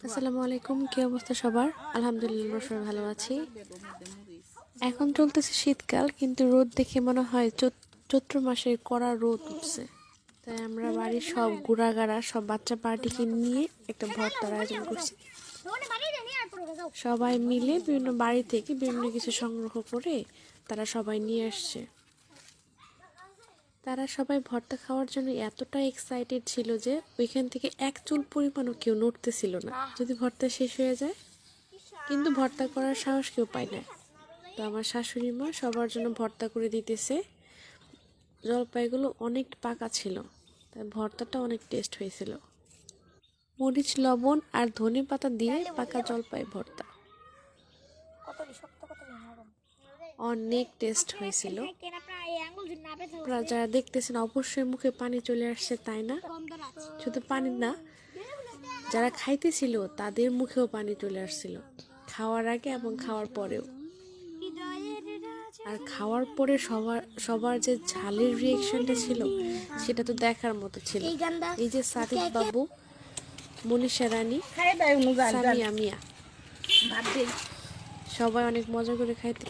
আসসালামু আলাইকুম, কি অবস্থা সবার? আলহামদুলিল্লাহ সবাই ভালো আছি। এখন চলতেছে শীতকাল, কিন্তু রোদ দেখে মনে হয় চৈত্র মাসের কড়া রোদ উঠছে। তাই আমরা বাড়ির সব গুড়াগাড়া সব বাচ্চা পার্টিকে নিয়ে একটা ভর্তার আয়োজন করছি। সবাই মিলে বিভিন্ন বাড়ি থেকে বিভিন্ন কিছু সংগ্রহ করে তারা সবাই নিয়ে আসছে। তারা সবাই ভর্তা খাওয়ার জন্য এতটা এক্সাইটেড ছিল যে ওইখান থেকে এক চুল পরিমাণও কেউ নড়তেছিল না, যদি ভর্তা শেষ হয়ে যায়। কিন্তু ভর্তা করার সাহস কেউ পায় না। তো আমার শাশুড়ি মা সবার জন্য ভর্তা করে দিতেছে। জলপাইগুলো অনেক পাকা ছিল, তাই ভর্তাটা অনেক টেস্ট হয়েছিল। মরিচ, লবণ আর ধনে পাতা দিয়ে পাকা জলপাই ভর্তা অনেক টেস্ট হয়েছিল। আপনারা যারা দেখতেছেন অবশ্যই মুখে পানি চলে আসছে, তাই না? শুধু পানি না, যারা খাইতেছিল তাদের মুখেও পানি চলে আসছিল, খাওয়ার আগে এবং খাওয়ার পরেও। আর খাওয়ার পরে সবার যে ঝালের রিয়েকশনটা ছিল সেটা তো দেখার মতো ছিল। এই যে সাদিক বাবু, মনীষা রানী, সামিয়া মিয়া, সবাই অনেক মজা করে খাইতে।